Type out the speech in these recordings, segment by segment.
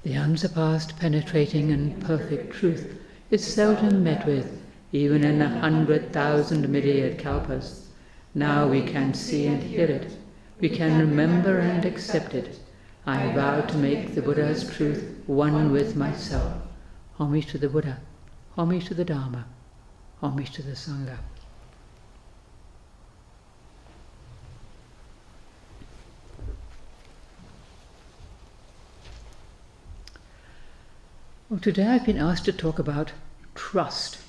The unsurpassed, penetrating and perfect truth is seldom met with, even in 100,000 myriad kalpas. Now we can see and hear it. We can remember and accept it. I vow to make the Buddha's truth one with myself. Homage to the Buddha. Homage to the Dharma. Homage to the Sangha. Well, today I've been asked to talk about trust.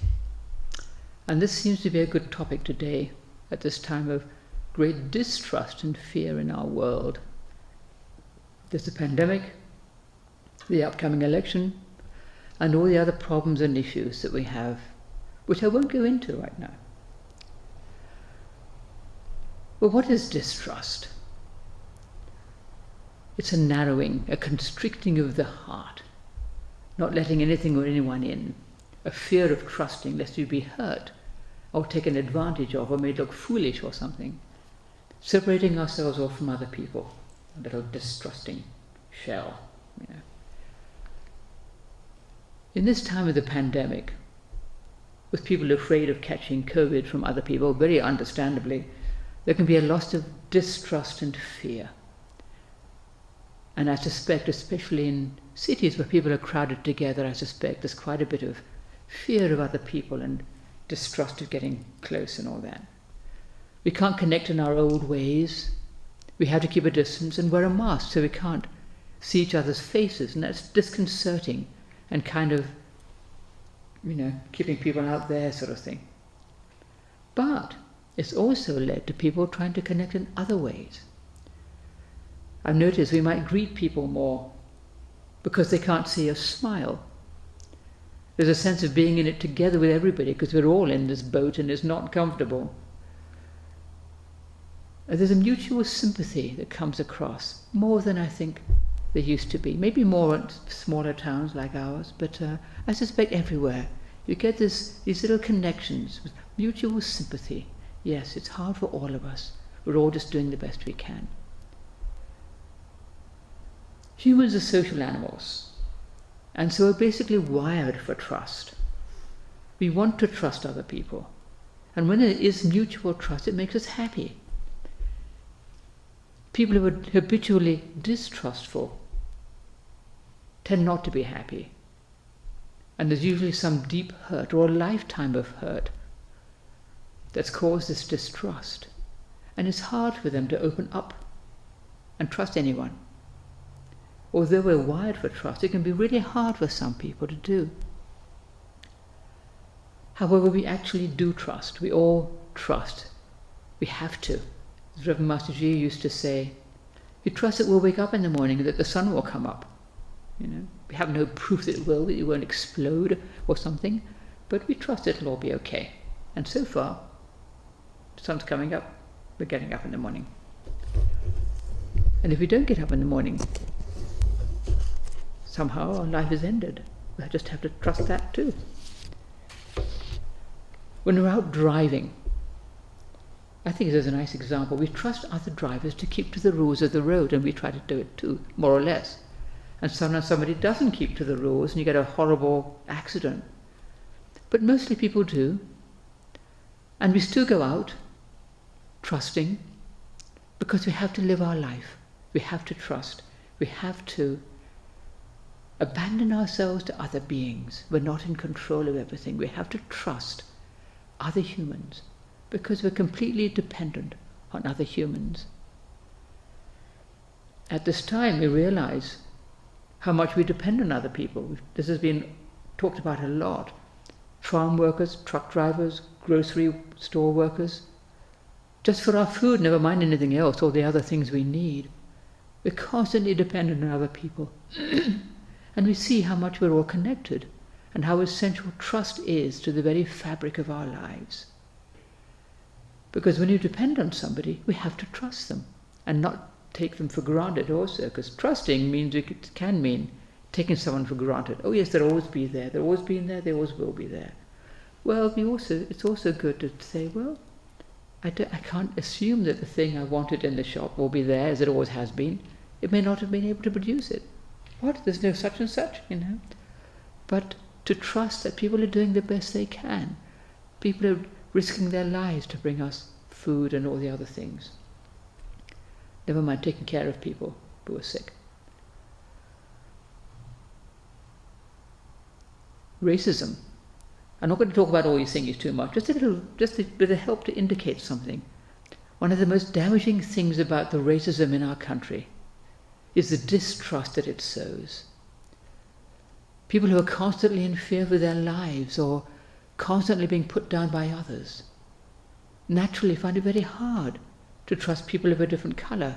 And this seems to be a good topic today, at this time of great distrust and fear in our world. There's the pandemic, the upcoming election, and all the other problems and issues that we have, which I won't go into right now. Well, what is distrust? It's a narrowing, a constricting of the heart, not letting anything or anyone in, a fear of trusting lest you be hurt or taken advantage of or made look foolish or something, separating ourselves off from other people, a little distrusting shell. In this time of the pandemic, with people afraid of catching COVID from other people, very understandably, there can be a loss of distrust and fear. And I suspect, especially in cities where people are crowded together, I suspect there's quite a bit of fear of other people and distrust of getting close and all that. We can't connect in our old ways. We have to keep a distance and wear a mask so we can't see each other's faces, and that's disconcerting and kind of, keeping people out there sort of thing. But it's also led to people trying to connect in other ways. I've noticed we might greet people more because they can't see us smile. There's a sense of being in it together with everybody because we're all in this boat and it's not comfortable. There's a mutual sympathy that comes across, more than I think there used to be. Maybe more at smaller towns like ours, but I suspect everywhere. You get these little connections with mutual sympathy. Yes, it's hard for all of us. We're all just doing the best we can. Humans are social animals, and so we're basically wired for trust. We want to trust other people, and when there is mutual trust, it makes us happy. People who are habitually distrustful tend not to be happy, and there's usually some deep hurt or a lifetime of hurt that's caused this distrust, and it's hard for them to open up and trust anyone. Although we're wired for trust, it can be really hard for some people to do. However, we actually do trust. We all trust. We have to. As Reverend Master Ji used to say, you trust that we'll wake up in the morning and that the sun will come up. We have no proof that it will, that it won't explode or something, but we trust it'll all be okay. And so far, the sun's coming up. We're getting up in the morning. And if we don't get up in the morning, somehow our life is ended. We just have to trust that too. When we're out driving, I think there's a nice example. We trust other drivers to keep to the rules of the road, and we try to do it too, more or less. And sometimes somebody doesn't keep to the rules and you get a horrible accident. But mostly people do. And we still go out trusting because we have to live our life. We have to trust. We have to abandon ourselves to other beings. We're not in control of everything. We have to trust other humans because we're completely dependent on other humans. At this time, we realize how much we depend on other people. This has been talked about a lot. Farm workers, truck drivers, grocery store workers. Just for our food, never mind anything else, all the other things we need. We're constantly dependent on other people. And we see how much we're all connected and how essential trust is to the very fabric of our lives. Because when you depend on somebody, we have to trust them and not take them for granted also, because trusting means it can mean taking someone for granted. Oh yes, they'll always be there. They've always been there. They always will be there. Well, it's also good to say, well, I can't assume that the thing I wanted in the shop will be there as it always has been. It may not have been able to produce it. What? There's no such and such, But to trust that people are doing the best they can. People are risking their lives to bring us food and all the other things. Never mind taking care of people who are sick. Racism. I'm not going to talk about all these things too much, just a bit of help to indicate something. One of the most damaging things about the racism in our country is the distrust that it sows. People who are constantly in fear for their lives or constantly being put down by others naturally find it very hard to trust people of a different colour.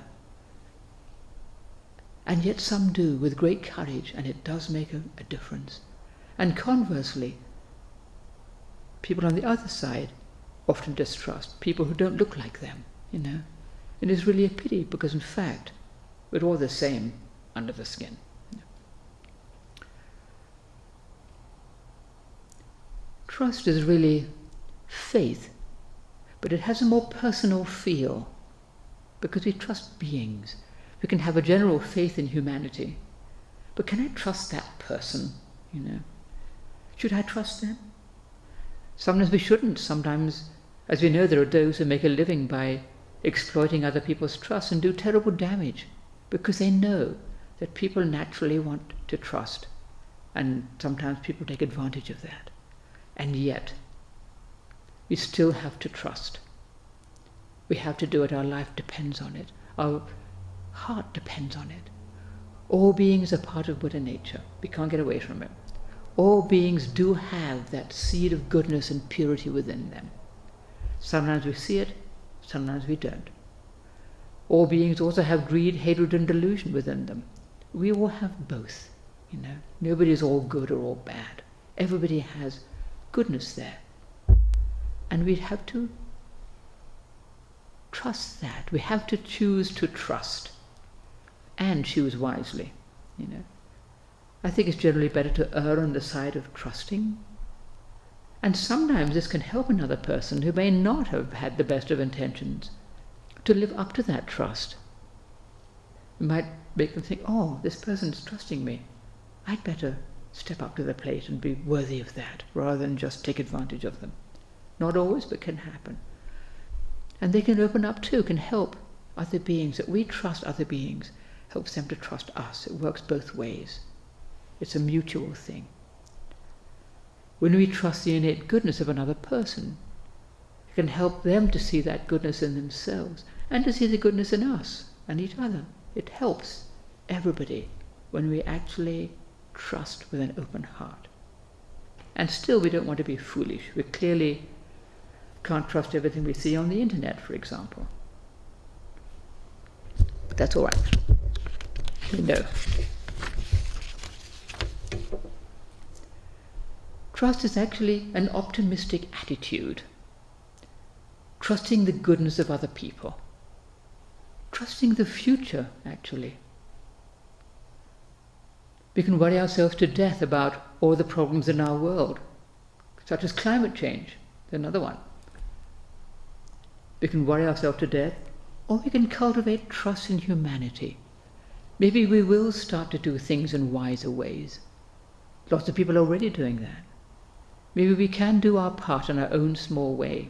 And yet some do with great courage, and it does make a difference. And conversely, people on the other side often distrust people who don't look like them, It is really a pity, because in fact, we're all the same under the skin. Trust is really faith, but it has a more personal feel, because we trust beings. We can have a general faith in humanity, but can I trust that person, Should I trust them? Sometimes we shouldn't. Sometimes, as we know, there are those who make a living by exploiting other people's trust and do terrible damage, because they know that people naturally want to trust, and sometimes people take advantage of that. And yet, we still have to trust. We have to do it. Our life depends on it. Our heart depends on it. All beings are part of Buddha nature. We can't get away from it. All beings do have that seed of goodness and purity within them. Sometimes we see it, sometimes we don't. All beings also have greed, hatred, and delusion within them. We all have both, Nobody is all good or all bad. Everybody has goodness there. And we have to trust that. We have to choose to trust and choose wisely, I think it's generally better to err on the side of trusting. And sometimes this can help another person who may not have had the best of intentions to live up to that trust. It might make them think, oh, this person's trusting me. I'd better step up to the plate and be worthy of that, rather than just take advantage of them. Not always, but can happen. And they can open up too, can help other beings, that we trust other beings, helps them to trust us. It works both ways. It's a mutual thing. When we trust the innate goodness of another person, it can help them to see that goodness in themselves and to see the goodness in us and each other. It helps everybody when we actually trust with an open heart. And still, we don't want to be foolish. We clearly can't trust everything we see on the internet, for example. But that's all right. We know. Trust is actually an optimistic attitude. Trusting the goodness of other people. Trusting the future, actually. We can worry ourselves to death about all the problems in our world, such as climate change, another one. We can worry ourselves to death, or we can cultivate trust in humanity. Maybe we will start to do things in wiser ways. Lots of people are already doing that. Maybe we can do our part in our own small way,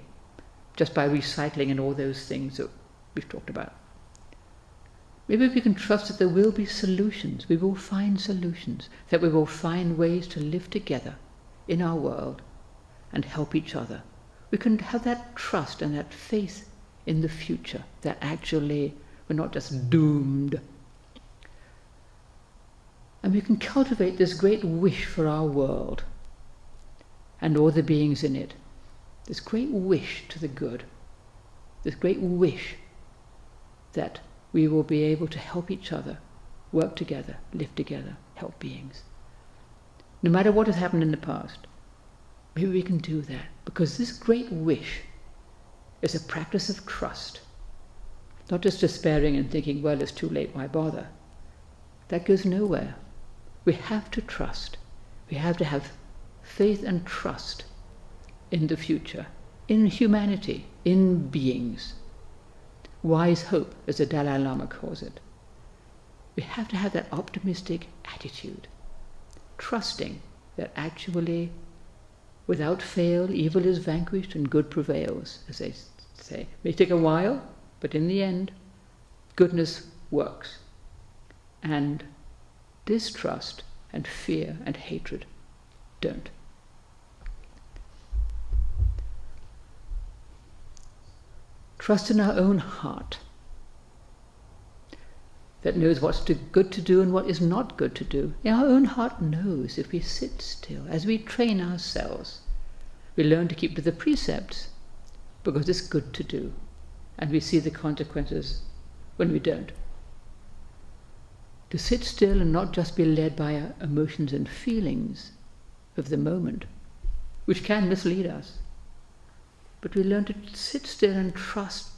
just by recycling and all those things that we've talked about. Maybe we can trust that there will be solutions. We will find solutions, that we will find ways to live together in our world and help each other. We can have that trust and that faith in the future, that actually we're not just doomed. And we can cultivate this great wish for our world and all the beings in it, this great wish to the good, this great wish that we will be able to help each other, work together, live together, help beings. No matter what has happened in the past, maybe we can do that, because this great wish is a practice of trust, not just despairing and thinking, well, it's too late, why bother? That goes nowhere. We have to trust. We have to have faith and trust in the future, in humanity, in beings. Wise hope, as the Dalai Lama calls it. We have to have that optimistic attitude, trusting that actually, without fail, evil is vanquished and good prevails, as they say. It may take a while, but in the end, goodness works. And distrust and fear and hatred don't. Trust in our own heart that knows what's good to do and what is not good to do. Our own heart knows if we sit still. As we train ourselves, we learn to keep to the precepts because it's good to do, and we see the consequences when we don't. To sit still and not just be led by our emotions and feelings of the moment, which can mislead us, but we learn to sit still and trust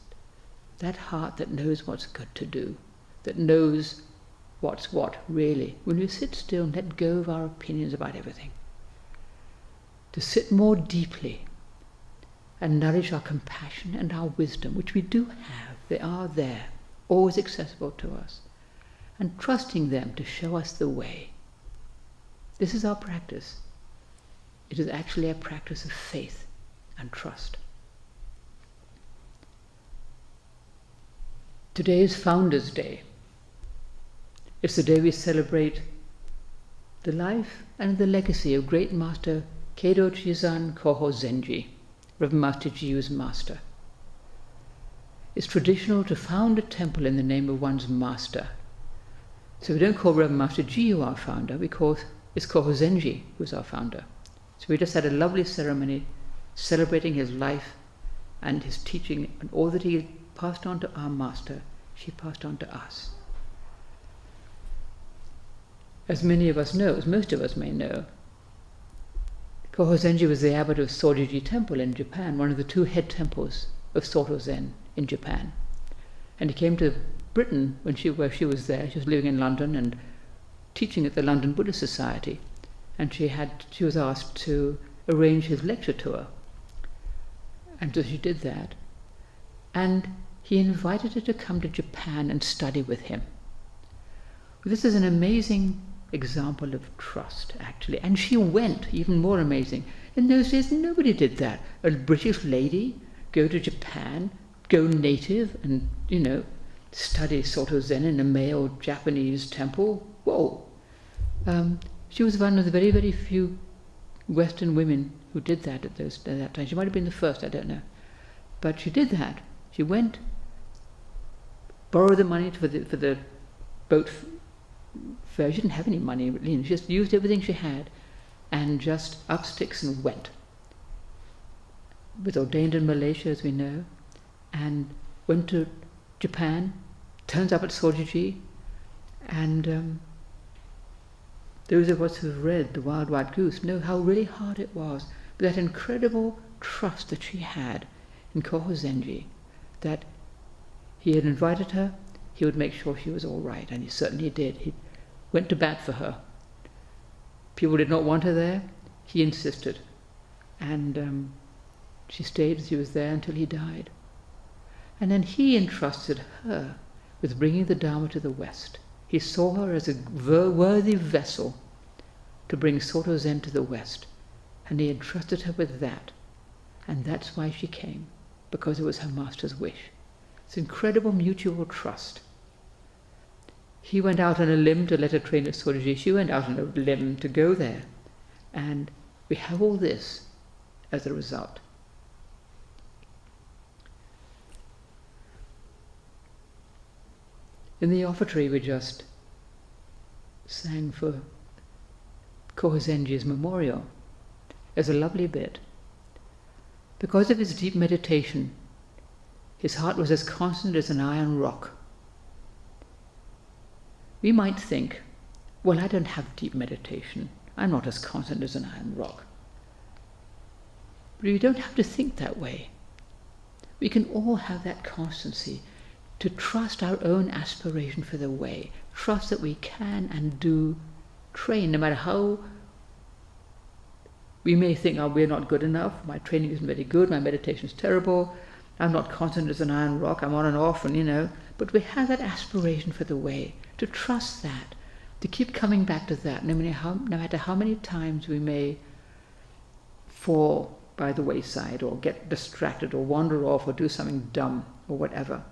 that heart that knows what's good to do, that knows what's what, really. When we sit still and let go of our opinions about everything, to sit more deeply and nourish our compassion and our wisdom, which we do have. They are there, always accessible to us, and trusting them to show us the way. This is our practice. It is actually a practice of faith and trust. Today is Founders' Day. It's the day we celebrate the life and the legacy of great Master Keido Chizan Koho Zenji, Reverend Master Jiyu's master. It's traditional to found a temple in the name of one's master. So we don't call Reverend Master Jiyu our founder, it's Koho Zenji who's our founder. So we just had a lovely ceremony celebrating his life and his teaching and all that he passed on to our master, she passed on to us. As many of us know, as most of us may know, Koho Zenji was the abbot of Sojiji Temple in Japan, one of the two head temples of Soto Zen in Japan. And he came to Britain where she was there. She was living in London and teaching at the London Buddhist Society. And she was asked to arrange his lecture tour. And so she did that. And he invited her to come to Japan and study with him. This is an amazing example of trust, actually. And she went, even more amazing. In those days, nobody did that. A British lady go to Japan, go native, and, study Soto Zen in a male Japanese temple. Whoa! She was one of the very, very few Western women who did that at that time. She might have been the first, I don't know. But she did that. She went, borrowed the money for the boat fare. She didn't have any money, really. She just used everything she had and just up sticks and went. Was ordained in Malaysia, as we know, and went to Japan, turns up at Sojiji, and those of us who've read The Wild White Goose know how really hard it was, but that incredible trust that she had in Koho Zenji, that he had invited her, he would make sure she was all right, and he certainly did. He went to bat for her. People did not want her there, he insisted, and she stayed as she was there until he died. And then he entrusted her with bringing the Dharma to the West. He saw her as a worthy vessel to bring Soto Zen to the West, and he entrusted her with that. And that's why she came, because it was her master's wish. It's incredible mutual trust. He went out on a limb to let her train at Sojiji. She went out on a limb to go there. And we have all this as a result. In the offertory we just sang for Koho Zenji's memorial. There's a lovely bit. Because of his deep meditation, his heart was as constant as an iron rock. We might think, well, I don't have deep meditation. I'm not as constant as an iron rock. But we don't have to think that way. We can all have that constancy to trust our own aspiration for the way, trust that we can and do train, no matter how we may think, oh, we're not good enough, my training isn't very good, my meditation is terrible, I'm not constant as an iron rock, I'm on and off, and but we have that aspiration for the way, to trust that, to keep coming back to that, no matter how many times we may fall by the wayside or get distracted or wander off or do something dumb or whatever,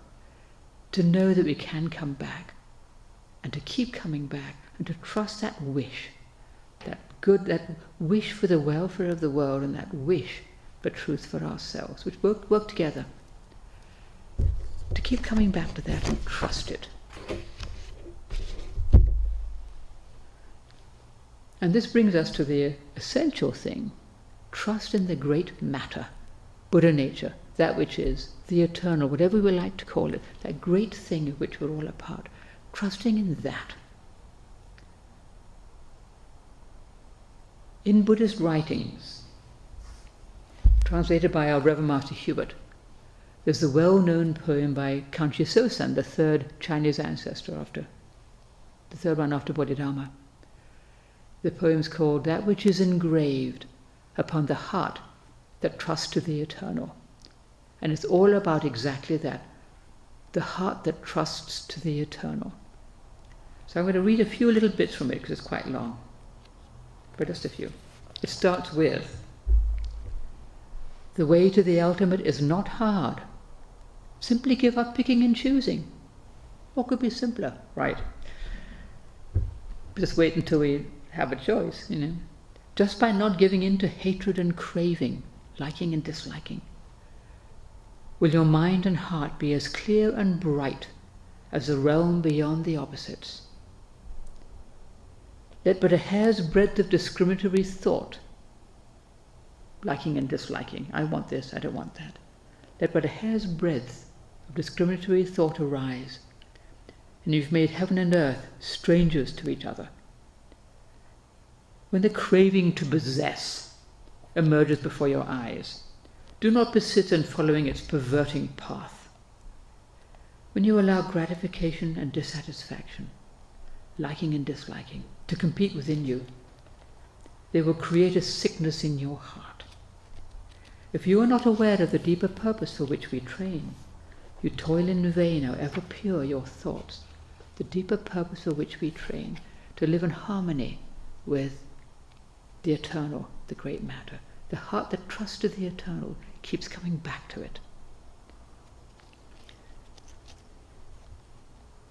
to know that we can come back and to keep coming back and to trust that wish, that wish for the welfare of the world and that wish for truth for ourselves, which work together. To keep coming back to that and trust it. And this brings us to the essential thing. Trust in the great matter, Buddha nature, that which is the eternal, whatever we like to call it, that great thing of which we're all a part. Trusting in that. In Buddhist writings, translated by our Reverend Master Hubert, there's the well-known poem by Kanchi Sosan, the third Chinese ancestor the third one after Bodhidharma. The poem's called That Which is Engraved Upon the Heart That Trusts to the Eternal. And it's all about exactly that, the heart that trusts to the eternal. So I'm going to read a few little bits from it because it's quite long, but just a few. It starts with, the way to the ultimate is not hard. Simply give up picking and choosing. What could be simpler, right? Just wait until we have a choice, Just by not giving in to hatred and craving, liking and disliking, will your mind and heart be as clear and bright as the realm beyond the opposites. Let but a hair's breadth of discriminatory thought, liking and disliking, I want this, I don't want that. Let but a hair's breadth of discriminatory thought arise, and you've made heaven and earth strangers to each other. When the craving to possess emerges before your eyes, do not persist in following its perverting path. When you allow gratification and dissatisfaction, liking and disliking, to compete within you, they will create a sickness in your heart. If you are not aware of the deeper purpose for which we train, you toil in vain, however pure your thoughts, the deeper purpose for which we train, to live in harmony with the eternal, the great matter. The heart that trusts to the eternal keeps coming back to it.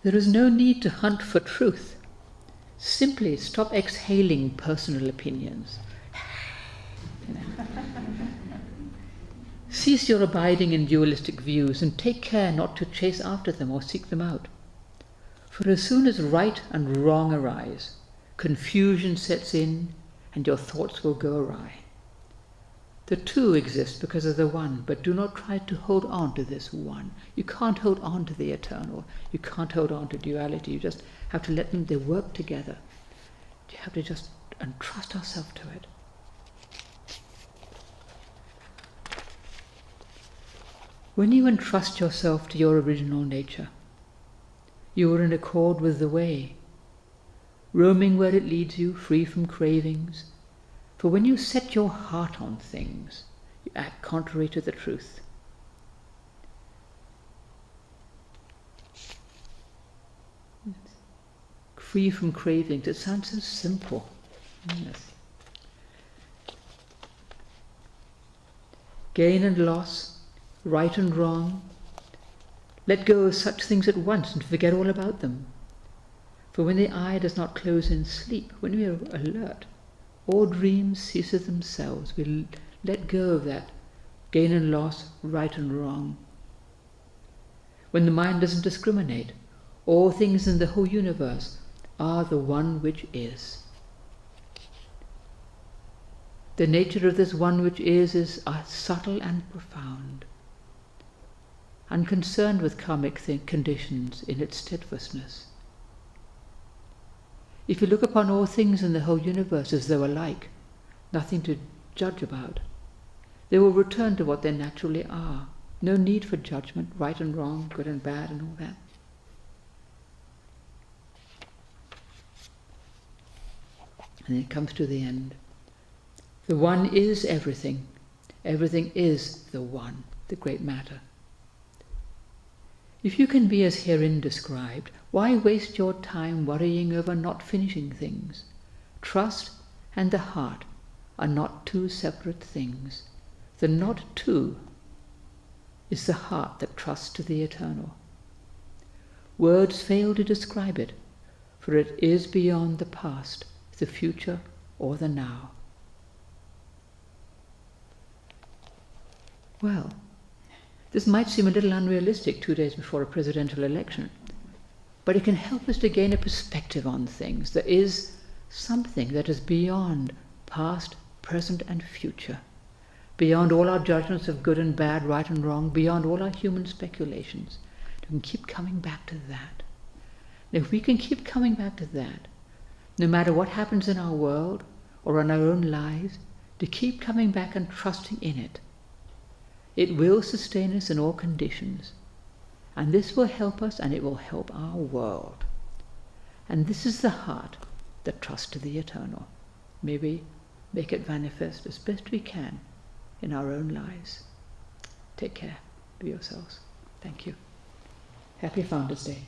There is no need to hunt for truth. Simply stop exhaling personal opinions. Cease your abiding in dualistic views and take care not to chase after them or seek them out. For as soon as right and wrong arise, confusion sets in and your thoughts will go awry. The two exist because of the one, but do not try to hold on to this one. You can't hold on to the eternal. You can't hold on to duality. You just have to let them, they work together. You have to just entrust ourselves to it. When you entrust yourself to your original nature, you are in accord with the way, roaming where it leads you, free from cravings. For when you set your heart on things, you act contrary to the truth. Free from cravings, it sounds so simple. Yes. Gain and loss, right and wrong. Let go of such things at once and forget all about them. For when the eye does not close in sleep, when we are alert, all dreams cease of themselves. We let go of that gain and loss, right and wrong. When the mind doesn't discriminate, all things in the whole universe are the one which is. The nature of this one which is subtle and profound, unconcerned with karmic conditions in its steadfastness. If you look upon all things in the whole universe as though alike, nothing to judge about, they will return to what they naturally are. No need for judgment, right and wrong, good and bad, and all that. And then it comes to the end. The one is everything. Everything is the one, the great matter. If you can be as herein described, why waste your time worrying over not finishing things? Trust and the heart are not two separate things. The not two is the heart that trusts to the eternal. Words fail to describe it, for it is beyond the past, the future, or the now. Well, this might seem a little unrealistic 2 days before a presidential election, but it can help us to gain a perspective on things. There is something that is beyond past, present, and future, beyond all our judgments of good and bad, right and wrong, beyond all our human speculations. We can keep coming back to that. And if we can keep coming back to that, no matter what happens in our world or in our own lives, to keep coming back and trusting in it, it will sustain us in all conditions. And this will help us, and it will help our world. And this is the heart that trusts to the eternal. May we make it manifest as best we can in our own lives. Take care. Be yourselves. Thank you. Happy Founders Day.